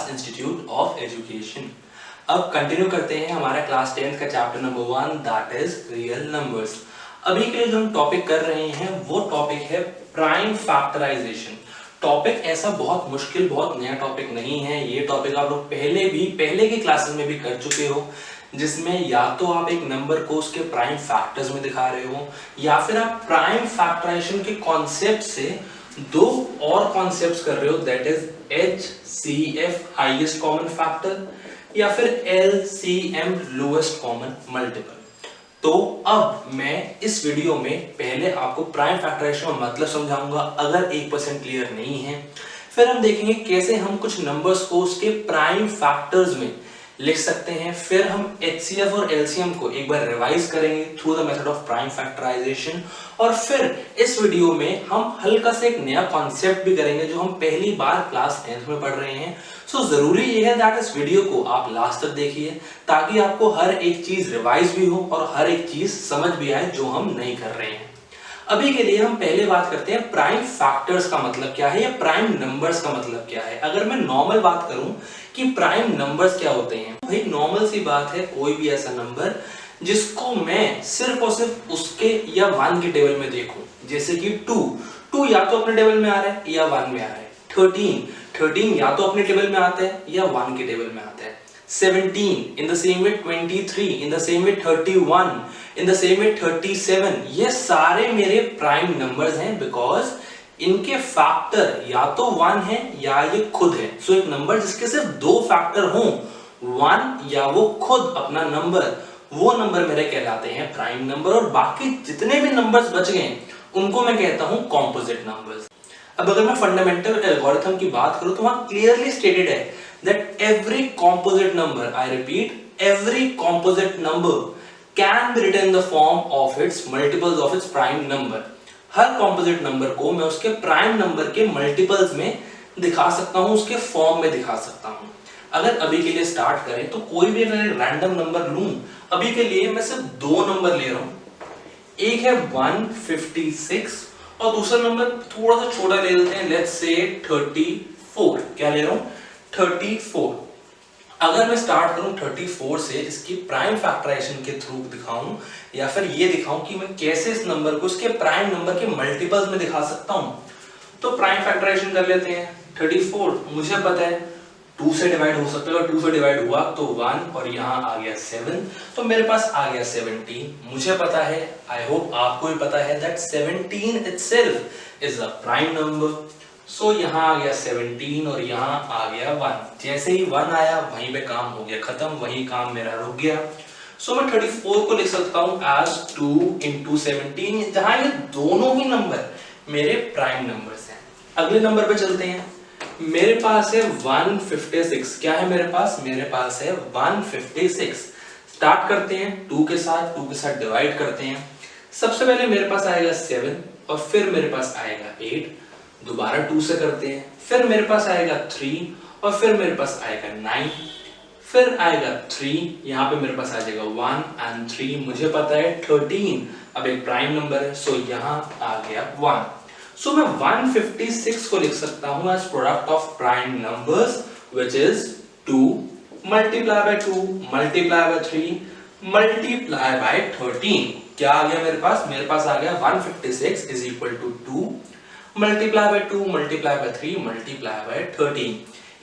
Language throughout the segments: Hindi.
Das institute of education. अब कंटिन्यू करते हैं हमारा क्लास 10 का chapter number 1 that is real numbers. अभी के लिए जो हम टॉपिक कर रहे हैं वो टॉपिक है प्राइम फैक्टराइजेशन। टॉपिक ऐसा बहुत मुश्किल बहुत नया टॉपिक नहीं है। ये टॉपिक आप लोग पहले की क्लासेस में भी कर चुके हो, जिसमें या तो आप एक नंबर को उसके प्राइम फैक्टर्स में दिखा रहे हो या फिर आप प्राइम फैक्टराइजेशन के कॉन्सेप्ट से दो और कॉन्सेप्ट्स कर रहे हो, that is HCF highest common factor या फिर LCM लोएस्ट कॉमन मल्टीपल। तो अब मैं इस वीडियो में पहले आपको प्राइम फैक्टराइजेशन का मतलब समझाऊंगा अगर 1% क्लियर नहीं है। फिर हम देखेंगे कैसे हम कुछ नंबर्स को उसके प्राइम फैक्टर्स में लिख सकते हैं। फिर हम HCF और LCM को एक बार रिवाइज करेंगे through the method of prime factorization. और फिर इस वीडियो में हम हल्का से एक नया कॉन्सेप्ट भी करेंगे जो हम पहली बार क्लास 10th में पढ़ रहे हैं। सो जरूरी ये है दैट इस वीडियो को आप लास्ट तक देखिए ताकि आपको हर एक चीज रिवाइज भी हो और हर एक चीज समझ भी आए जो हम नहीं कर रहे हैं। अभी के लिए हम पहले बात करते हैं प्राइम फैक्टर्स का मतलब क्या है या प्राइम नंबर्स का मतलब क्या है। अगर मैं नॉर्मल बात करूं कि प्राइम नंबर्स क्या होते हैं, भाई नॉर्मल सी बात है, कोई भी ऐसा नंबर जिसको मैं सिर्फ और सिर्फ उसके या 1 के टेबल में देखूं, जैसे कि 2 या तो अपने टेबल में आ रहा है या 1 में आ रहा है। 13 या तो अपने टेबल में आता है या 1 के टेबल में आता है। 17 in the same way 23 in the same way 31 in the same way 37, ये सारे मेरे प्राइम नंबर्स हैं बिकॉज इनके फैक्टर या तो 1 है या ये खुद है। सो एक नंबर जिसके सिर्फ 2 फैक्टर हों, 1 या वो खुद अपना नंबर, वो नंबर मेरे कहलाते हैं प्राइम नंबर। और बाकी जितने भी नंबर्स बच गए उनको मैं कहता हूं कॉम्पोजिट नंबर्स। अब अगर मैं फंडामेंटल एल्गोरिथम की बात करूं तो वहां क्लियरली स्टेटेड है that every composite number, I repeat, every composite number can be written in the form of its multiples of its prime number। Her composite number को मैं उसके prime number के multiples में दिखा सकता हूं, उसके form में दिखा सकता हूं। अगर अभी के लिए स्टार्ट करें तो कोई भी अगर रैंडम नंबर लूं, अभी के लिए मैं सिर्फ 2 नंबर ले रहा हूं। एक है 156 और दूसरा नंबर थोड़ा सा छोटा ले लेते हैं, लेट्स से 34। क्या ले रहा हूं? 34। अगर मैं स्टार्ट करूं 34 से इसकी प्राइम फैक्टराइजेशन के थ्रू दिखाऊं या फिर ये दिखाऊं कि मैं कैसे इस नंबर को उसके प्राइम नंबर के मल्टीपल्स में दिखा सकता हूं, तो प्राइम फैक्टराइजेशन कर लेते हैं। 34 मुझे पता है 2 से डिवाइड हो सकता है, और 2 से डिवाइड हुआ तो 1 और यहां आ गया 7, तो मेरे पास आ गया 17। मुझे पता है, आई होप आपको भी पता है, that 17 itself is a prime number. So यहां आ गया 17 और यहां आ गया 1। जैसे ही 1 आया वहीं पे काम हो गया खत्म, वहीं काम मेरा रुक गया। सो मैं 34 को लिख सकता हूं एज 2 into 17, जहां ये दोनों ही नंबर मेरे प्राइम नंबर्स हैं। अगले नंबर पे चलते हैं। मेरे पास है 156। क्या है मेरे पास? मेरे पास है 156। स्टार्ट करते हैं 2 के साथ डिवाइड करते हैं। सबसे पहले मेरे पास आएगा 7 और फिर मेरे पास आएगा 8। दोबारा 2 से करते हैं, फिर मेरे पास आएगा 3 और फिर मेरे पास आएगा 9, फिर आएगा 3, यहां पे मेरे पास आ जाएगा 1 and 3। मुझे पता है 13 अब एक प्राइम नंबर है, सो यहां आ गया 1। सो मैं 156 को लिख सकता हूं as product of prime numbers which is 2 multiply by 2 multiply by 3 multiply by 13। क्या आ गया मेरे पास? मेरे पास आ गया 156 is equal to 2 multiply by 2 multiply by 3 multiply by 13।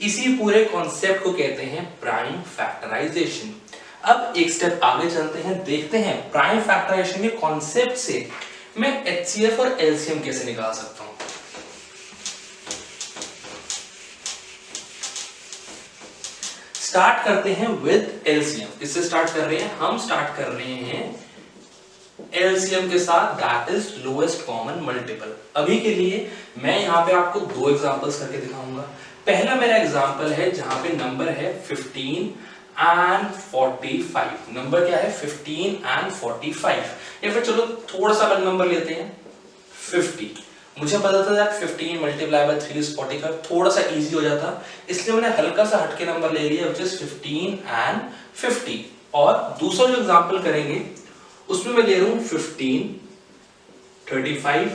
इसी पूरे कॉन्सेप्ट को कहते हैं प्राइम फैक्टराइजेशन। अब एक स्टेप आगे चलते हैं, देखते हैं प्राइम फैक्टराइजेशन के कॉन्सेप्ट से मैं HCF और LCM कैसे निकाल सकता हूं। स्टार्ट करते हैं विद LCM। किससे स्टार्ट कर रहे हैं? हम स्टार्ट कर रहे हैं LCM के साथ, that is lowest common multiple. अभी के लिए मैं यहाँ पे आपको 2 एग्जांपल्स करके दिखाऊंगा। पहला मेरा एग्जांपल है जहां पे नंबर है 15 and 45। नंबर क्या है? 15 and 45। या फिर चलो थोड़ा सा अलग नंबर लेते हैं 50। मुझे पता था दैट 15 मल्टीप्लाई बाय 3 इज 45, थोड़ा सा इजी हो जाता, इसलिए मैंने हल्का सा हटके नंबर ले लिया व्हिच इज 15 and 50। और दूसरा जो एग्जांपल करेंगे उसमें मैं ले रहा हूं 15, 35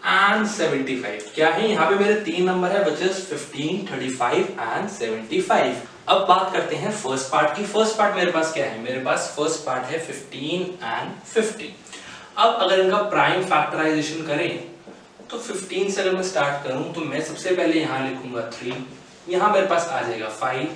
एंड 75। क्या है यहाँ पे मेरे तीन नंबर है विच इज 15, 35 एंड 75। अब बात करते हैं फर्स्ट पार्ट की। फर्स्ट पार्ट मेरे पास क्या है, मेरे पास फर्स्ट पार्ट है 15 एंड 50। अब अगर इनका प्राइम फैक्टराइजेशन करें तो 15 से अगर मैं स्टार्ट करूं तो मैं सबसे पहले यहां लिखूंगा 3, यहां मेरे पास आ जाएगा 5,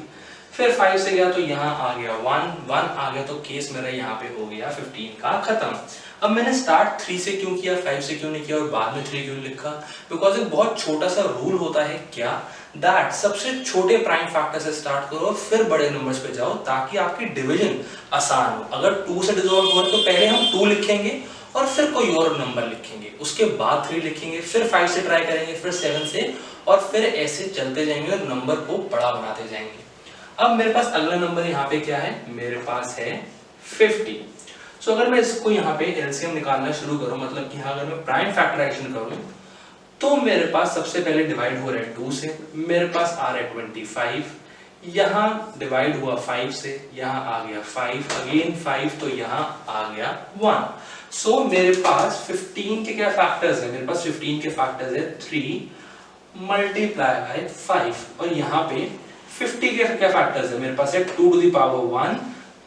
फिर 5 से गया तो यहाँ आ गया 1 आ गया, तो केस मेरा यहाँ पे हो गया 15 का खत्म। अब मैंने स्टार्ट 3 से क्यों किया, 5 से क्यों नहीं किया और बाद में 3 क्यों लिखा? बिकॉज एक बहुत छोटा सा रूल होता है क्या, दैट सबसे छोटे प्राइम फैक्टर से स्टार्ट करो फिर बड़े नंबर्स पे जाओ ताकि आपकी डिवीजन आसान हो। अगर 2 से डिसॉल्व हो तो पहले हम 2 लिखेंगे और फिर कोई और नंबर लिखेंगे, उसके बाद 3 लिखेंगे, फिर 5 से ट्राई करेंगे, फिर 7 से, और फिर ऐसे चलते जाएंगे और नंबर को बड़ा बनाते जाएंगे। अब मेरे पास अगला नंबर यहाँ पे क्या है, मेरे पास है 50। सो अगर मैं इसको यहाँ पे एलसीएम निकालना शुरू करूं, मतलब कि यहाँ अगर मैं प्राइम फैक्टराइजेशन करूं तो मेरे पास सबसे पहले डिवाइड हो रहा है 2 से, मेरे पास आ रहा है 25, यहाँ डिवाइड हुआ 5 से, यहाँ आ गया 5, अगेन 5, तो यहाँ आ गया 1। सो मेरे पास 15 के क्या फैक्टर्स है, मेरे पास 15 के फैक्टर्स है 3 मल्टीप्लाई बाय 5, और यहाँ पे 50 के क्या फैक्टर्स है, मेरे पास है 2 to the power 1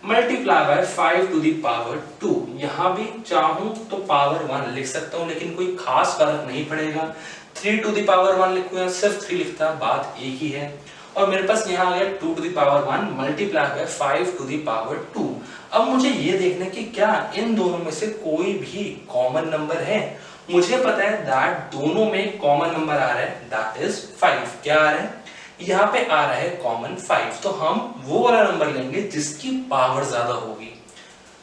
multiply by 5 to the power 2। यहाँ भी चाहूं तो पावर 1 लिख सकता हूं, लेकिन कोई खास फर्क नहीं पड़ेगा। 3 टू द पावर 1 लिखूं या सिर्फ 3 लिखता, बात एक ही है। और मेरे पास यहाँ आ गया 2 to the power 1 multiply by 5 to the power 2। अब मुझे ये देखना कि क्या इन दोनों में से कोई भी कॉमन नंबर है। मुझे पता है दैट दोनों में कॉमन नंबर आ रहा है, दैट इज 5। क्या आ रहा है, यहाँ पे आ रहा है कॉमन 5, तो हम वो वाला नंबर लेंगे जिसकी पावर ज्यादा होगी।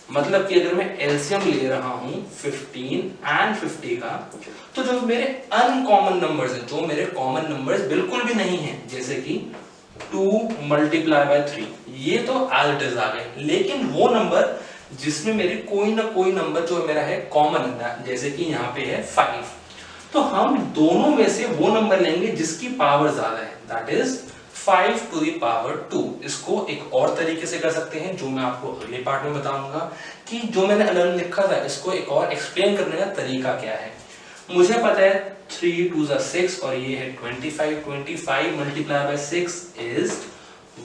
मतलब कि अगर मैं एलसीएम ले रहा हूं 15 एंड 50 का, तो जो मेरे अनकॉमन नंबर्स हैं, जो मेरे कॉमन नंबर्स बिल्कुल भी नहीं है, जैसे कि 2 मल्टीप्लाई बाय 3, ये तो एज इट इज आ गए, लेकिन वो नंबर जिसमें मेरे कोई ना कोई नंबर जो मेरा है कॉमन, जैसे कि यहाँ पे है 5, तो हम दोनों में से वो नंबर लेंगे जिसकी पावर ज्यादा है, that is 5 to the power 2। इसको एक और तरीके से कर सकते हैं जो मैं आपको अगले पार्ट में बताऊंगा कि जो मैंने अलग लिखा था इसको एक और एक्सप्लेन करने का तरीका क्या है। मुझे पता है 3 2 6 और ये है 25 multiply by 6 is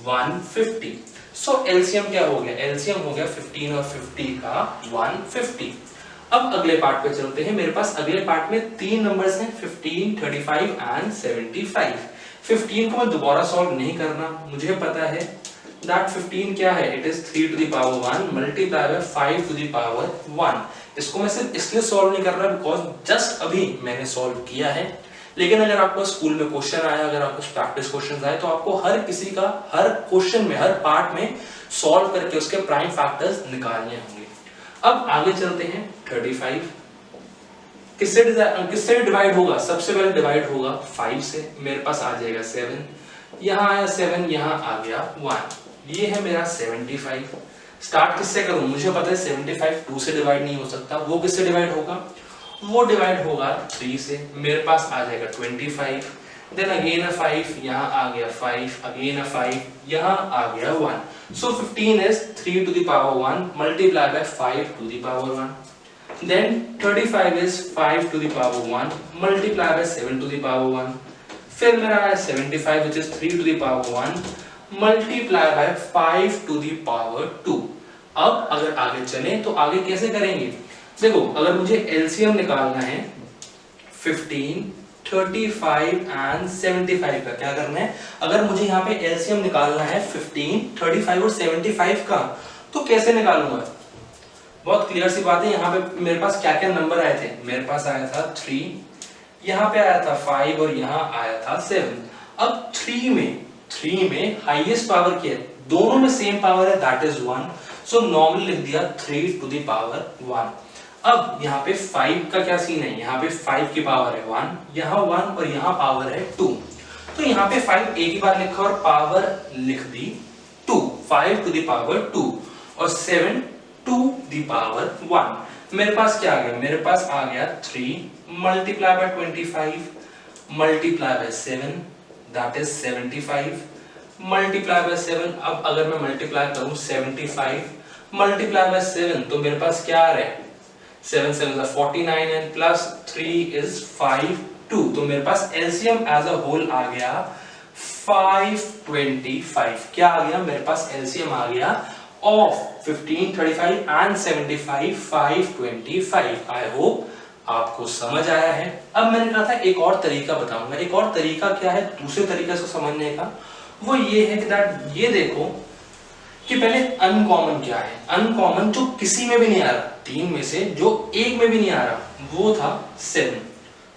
150। So LCM क्या हो गया, एलसीएम हो गया 15 और 50 का 150। अब अगले पार्ट पे चलते हैं। मेरे पास अगले पार्ट में 3 नंबर्स हैं 15, 35 एंड 75। 15 को मैं दोबारा सॉल्व नहीं करना, मुझे पता है दैट 15 क्या है, it is 3 to the power 1 multiply by 5 to the power 1। इसको मैं सिर्फ इसलिए सॉल्व नहीं कर रहा बिकॉज जस्ट अभी मैंने सॉल्व किया है, लेकिन अगर आपको स्कूल में क्वेश्चन आया, अगर आपको प्रैक्टिस क्वेश्चन आए, तो आपको हर किसी का हर क्वेश्चन में, हर पार्ट में सॉल्व करके उसके प्राइम फैक्टर्स निकालने होंगे। अब आगे चलते हैं 35 किससे डिवाइड होगा, सबसे पहले डिवाइड होगा 5 से, मेरे पास आ जाएगा 7, यहाँ आया 7, यहाँ आ गया 1, ये है मेरा 75। स्टार्ट किससे करूं, मुझे पता है 75 2 से डिवाइड नहीं हो सकता, वो किससे डिवाइड होगा, वो डिवाइड होगा 3 से, मेरे पास आ जाएगा 25, देन अगेन अ 5, यहाँ आ गया 5, अगेन अ 5, यहाँ आ गया 1। सो 15 is 3 to the power 1 multiplied by 5 to the power 1. Then 35 is 5 to the power 1 multiplied by 7 to the power 1. फिर मेरा है 75 which is 3 to the power 1 multiplied by 5 to the power 2. अब अगर आगे चलें तो आगे कैसे करेंगे, देखो अगर मुझे एलसीएम निकालना है 15, 35 एंड 75 का, क्या करना है, अगर मुझे यहाँ पे एलसीएम निकालना है 15, 35 और 75 का, तो कैसे निकालूंगा, बहुत क्लियर सी बात है। यहाँ पे मेरे पास क्या क्या नंबर आए थे, मेरे पास आया था 3, यहाँ पे आया था 5 और यहाँ आया था 7। अब 3 में हाईएस्ट पावर क्या है, दोनों में सेम पावर है, दैट इज 1, सो नॉर्मली लिख दिया 3 टू द पावर 1। अब यहाँ पे 5 का क्या सीन है, यहाँ पे 5 की पावर है 1, यहाँ 1 और यहाँ पावर है 2, तो यहाँ पे 5 एक ही बार लिखा और पावर लिख दी 2, 5 टू द पावर 2 और 7 टू द पावर 1। मेरे पास क्या आ गया, मेरे पास आ गया 3 multiply bye 25 multiply by 7 that is 75 multiply by 7। अब अगर मैं मल्टीप्लाई करूं 75 मल्टीप्लाई बाय 7 तो मेरे पास क्या आ रहा है 7 7 49 एंड प्लस 3 इज 5 2। तो मेरे पास एलसीएम एज अ होल आ गया 525। क्या आ गया मेरे पास? एलसीएम आ गया ऑफ 15 35 एंड 75 525। आई होप आपको समझ आया है। अब मैंने कहा था एक और तरीका बताऊंगा। एक और तरीका क्या है दूसरे तरीके से समझने का? वो ये है कि ये देखो कि पहले अनकॉमन क्या है। अनकॉमन जो किसी में भी नहीं आ रहा, तीन में से जो एक में भी नहीं आ रहा, वो था 7।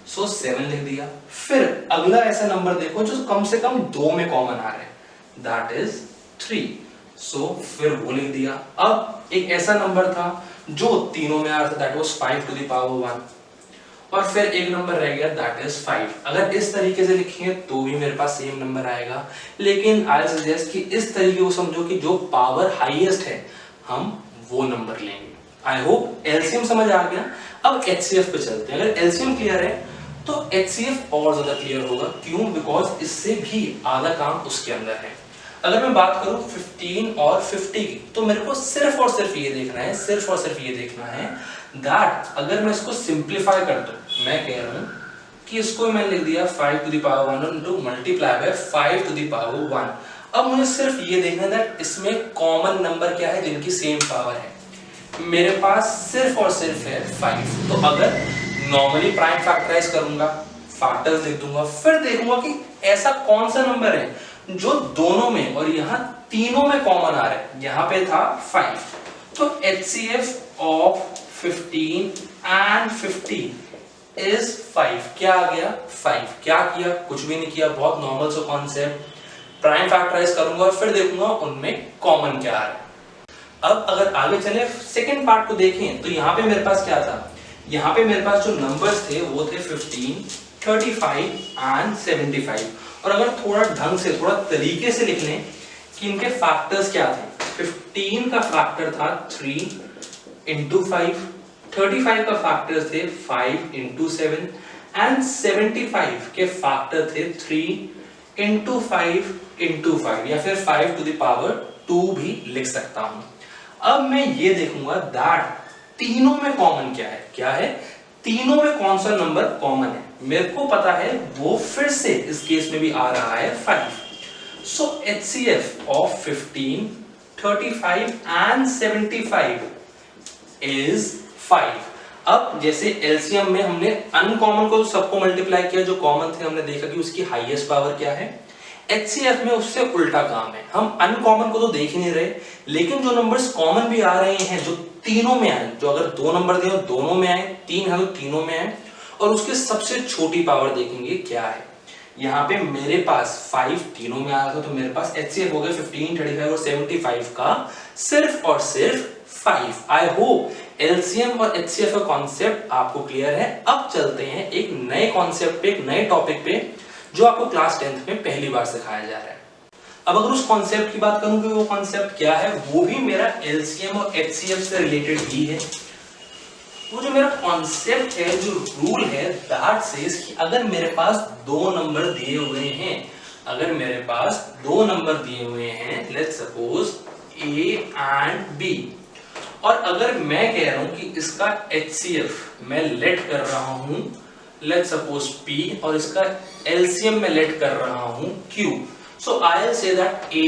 सो 7 लिख दिया। फिर अगला ऐसा नंबर देखो जो कम से कम दो में कॉमन आ रहा है, दैट इज 3। सो फिर वो लिख दिया। अब एक ऐसा नंबर था जो तीनों में आ रहा था, that was 5 to the power 1। और फिर एक नंबर रह गया, दैट इज 5। अगर इस तरीके से लिखेंगे तो भी मेरे पास सेम नंबर आएगा, लेकिन आई सजेस्ट कि इस तरीके को समझो कि जो पावर हाईएस्ट है हम वो नंबर लेंगे। आई होप एलसीएम समझ आ गया। अब एचसीएफ पे चलते हैं। अगर एलसीएम क्लियर है तो एचसीएफ और ज्यादा क्लियर होगा। क्यों? बिकॉज इससे भी आधा काम उसके अंदर है। अगर मैं बात करूं 15 और 50 की, तो मेरे को सिर्फ और सिर्फ ये देखना है, सिर्फ और सिर्फ ये देखना है दैट अगर मैं इसको सिंप्लीफाई कर दूं, मैं कह रहा हूं कि इसको मैं लिख दिया 5 to the power 1 into multiply by 5 to the power 1। अब मुझे सिर्फ ये देखना है दैट इसमें कॉमन नंबर क्या है जिनकी सेम पावर है। मेरे पास सिर्फ और सिर्फ है 5। तो अगर नॉर्मली प्राइम फैक्टराइज करूंगा, फैक्टर्स लिख दूंगा, फिर देखूंगा कि ऐसा कौन सा नंबर है जो दोनों में और यहां तीनों में कॉमन आ रहा है। यहां पे था 5, तो HCF ऑफ 15 एंड 50 इज 5। क्या आ गया? 5। क्या किया? कुछ भी नहीं किया, बहुत नॉर्मल सा कॉन्सेप्ट। प्राइम फैक्टराइज करूंगा और फिर देखूंगा उनमें कॉमन क्या आ रहा है। अब अगर आगे चले सेकंड पार्ट को देखें, तो यहाँ पे मेरे पास क्या था? यहाँ पे मेरे पास जो नंबर्स थे वो थे 15, 35 एंड 75। और अगर थोड़ा ढंग से, थोड़ा तरीके से लिख लें कि इनके फैक्टर्स क्या थे। 15 का फैक्टर था 3 इंटू 5, 35 का फैक्टर थे 5 इंटू 7 एंड 75 के फैक्टर थे 3 इंटू 5 इंटू 5, या फिर 5 टू द पावर 2 भी लिख सकता हूं। अब मैं ये देखूंगा दैट तीनों में कॉमन क्या है। क्या है? तीनों में कौन सा नंबर कॉमन है। मेरे को पता है वो फिर से इस केस में भी आ रहा है 5। सो HCF ऑफ 15, 35 एंड 75 इज 5। अब जैसे एलसीएम में हमने अनकॉमन को सबको मल्टीप्लाई किया, जो कॉमन थे हमने देखा कि उसकी हाईएस्ट पावर क्या है। HCF में उससे उल्टा काम है। हम अनकॉमन को तो देख ही नहीं रहे, लेकिन जो नंबर्स कॉमन भी आ रहे हैं, जो तीनों में आए, जो अगर दो नंबर दिए दोनों में आए, तीन है तो तीनों में आए, और उसके सबसे छोटी पावर देखेंगे क्या है। यहाँ पे मेरे पास 5 तीनों में आ रहा था, तो मेरे पास HCF हो गया 15, 35 और 75 का सिर्फ और सिर्फ 5। आई होप एलसीएम और HCF का कॉन्सेप्ट आपको क्लियर है। अब चलते हैं एक नए कॉन्सेप्ट पे, एक नए टॉपिक पे, जो आपको क्लास 10th में पहली बार सिखाया जा रहा है। अब अगर उस कॉन्सेप्ट की बात करूं कि वो कॉन्सेप्ट क्या है, वो भी मेरा एलसीएम और HCF से रिलेटेड ही है। वो जो मेरा कॉन्सेप्ट है, जो रूल है, दैट सेज कि अगर मेरे पास दो नंबर दिए हुए हैं, अगर मेरे पास दो नंबर दिए हुए हैं, let's suppose A and B, और अगर मैं कह रहा हूं कि इसका HCF मैं लेट कर रहा हूं लेट्स सपोज P, और इसका LCM में लेट कर रहा हूं Q, so I'll say that A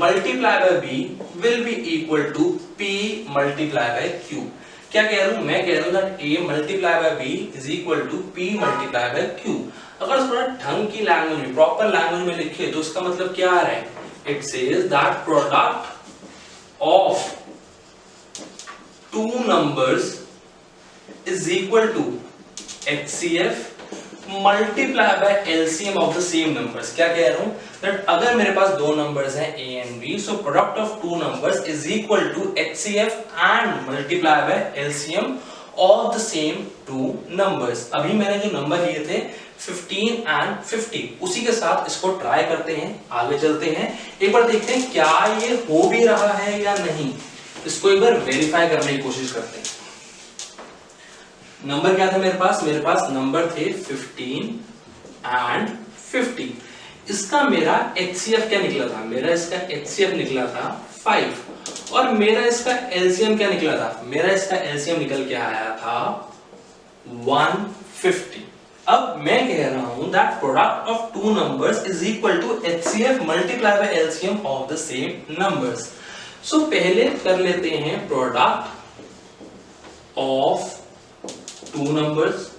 multiply by B will be equal to P multiply by Q। क्या कह रहा हूं? मैं कह रहा हूं that A multiply by B is equal to P multiply by Q। अगर थोड़ा ढंग की लैंग्वेज में, प्रॉपर लैंग्वेज में लिखे तो इसका मतलब क्या आ रहा है? It says that product of two numbers is equal to HCF multiply by LCM of the same numbers। क्या कह रहा हूं? that अगर मेरे पास दो नंबर्स हैं A and B, so product of two numbers is equal to HCF and multiply by LCM of the same two numbers। अभी मैंने जो नंबर लिए थे 15 and 50, उसी के साथ इसको ट्राई करते हैं, आगे चलते हैं, एक बार देखते हैं क्या ये हो भी रहा है या नहीं। इसको एक बार वेरीफाई करने की कोशिश करते हैं। नंबर क्या था मेरे पास? मेरे पास नंबर थे 15 एंड 50। इसका मेरा HCF क्या निकला था? मेरा इसका HCF निकला था 5 और मेरा इसका एलसीएम क्या निकला था, मेरा इसका एलसीएम निकल के आया था 150। अब मैं कह रहा हूं that product of two numbers is equal to HCF multiply by LCM of the same numbers. So पहले कर लेते हैं product of two numbers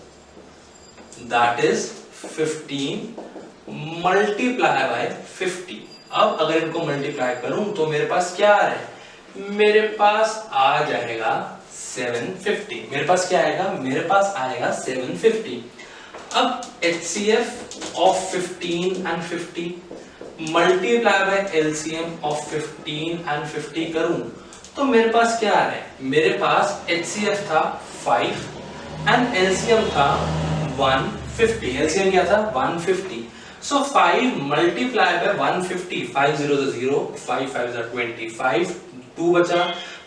that is 15 multiply by 50। अब अगर इनको मल्टीप्लाई करूं तो मेरे पास क्या आ रहा है, मेरे पास आ जाएगा 750। मेरे पास क्या आएगा, मेरे पास आएगा 750। अब HCF of 15 and 50 multiply by LCM of 15 and 50 करूं तो मेरे पास क्या आ रहा है, मेरे पास HCF था 5 and LCM था 150। LCM क्या था 150। So 5 multiplied by 150, 5 0 is 0, 5 5 is 25, 2 बचा,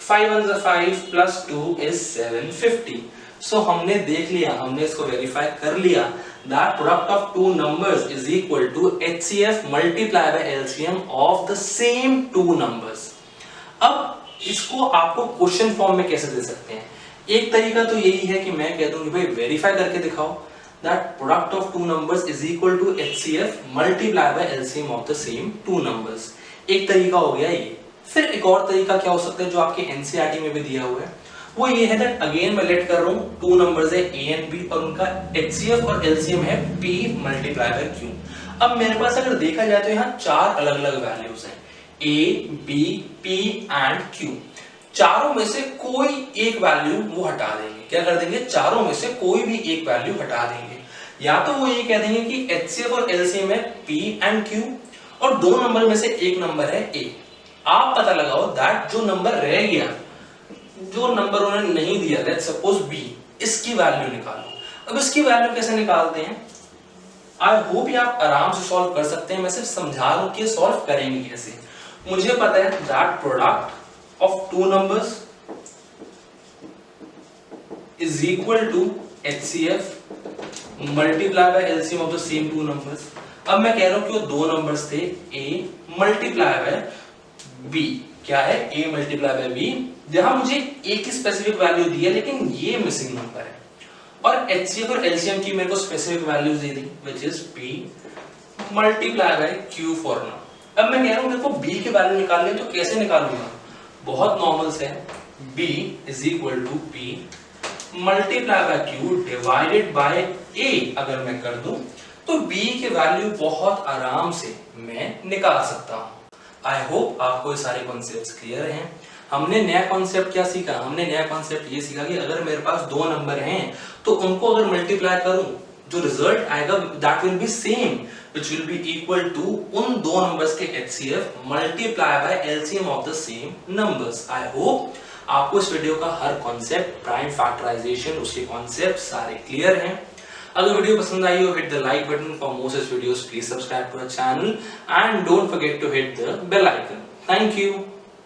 5 1 is 5 plus 2 is 750। So हमने देख लिया, हमने इसको वेरीफाई कर लिया that product of two numbers is equal to HCF multiplied by LCM of the same two numbers। अब इसको आपको क्वेश्चन फॉर्म में कैसे दे सकते हैं, एक तरीका तो यही है कि मैं कह दूं कि भाई वेरीफाई करके दिखाओ that product of two numbers is equal to HCF multiplied by LCM of the same two numbers। एक तरीका हो गया ये। फिर एक और तरीका क्या हो सकता है जो आपके NCERT में भी दिया हुआ है, वो ये है that अगेन मैं लेट कर रहा हूँ टू नंबर्स है A and B और उनका HCF और LCM है P multiplied by Q। अब मेरे पास अगर देखा जाए तो यहाँ चार अलग अलग वैल्यूज हैं A, B, P and Q। चारों में से कोई एक वैल्यू वो हटा देंगे, क्या कर देंगे, चारों में से कोई भी एक वैल्यू हटा देंगे। या तो वो ये कह देंगे कि HCF और LCM है P and Q और दो नंबर में से एक नंबर है A। आप पता लगाओ दैट जो नंबर रह गया, जो नंबर उन्होंने नहीं दिया, लेट्स सपोज B, इसकी वैल्यू निकालो। अब इसकी वैल्यू कैसे निकालते हैं, आई होप ये आप आराम से सॉल्व कर सकते हैं। मैं सिर्फ समझा रहा हूं कि सॉल्व करेंगे कैसे। मुझे पता है that product of two numbers is equal to HCF multiplied by LCM of the same two numbers। अब मैं कह रहा हूं कि वो दो नंबर्स थे A multiplied by B। क्या है, A multiplied by B, जहां मुझे A की स्पेसिफिक वैल्यू दी है लेकिन ये मिसिंग नंबर है, और HCF और LCM की मेरे को specific values they the which is P multiplied by Q for now। अब मैं कह रहा हूं मेरे को B की वैल्यू निकालनी है तो कैसे निकालूंगा, बहुत नॉर्मल से है, B is equal to P multiply by Q divided by A। अगर मैं कर दूं तो B की वैल्यू बहुत आराम से मैं निकाल सकता हूं। आई होप आपको ये सारे कॉन्सेप्ट्स क्लियर हैं। हमने नया कॉन्सेप्ट क्या सीखा, हमने नया कॉन्सेप्ट ये सीखा कि अगर मेरे पास दो नंबर हैं तो उनको अगर मल्टीप्लाई करूं जो रिजल्ट आएगा that will be same which will be equal to उन दो नंबर्स के HCF multiply by LCM of the same numbers। I hope आपको इस वीडियो का हर कॉन्सेप्ट, प्राइम फैक्टराइजेशन, उसके कॉन्सेप्ट सारे क्लियर हैं। अगर वीडियो पसंद आई हो, hit the like button for more such videos, please subscribe to our channel and don't forget to hit the bell icon. Thank you.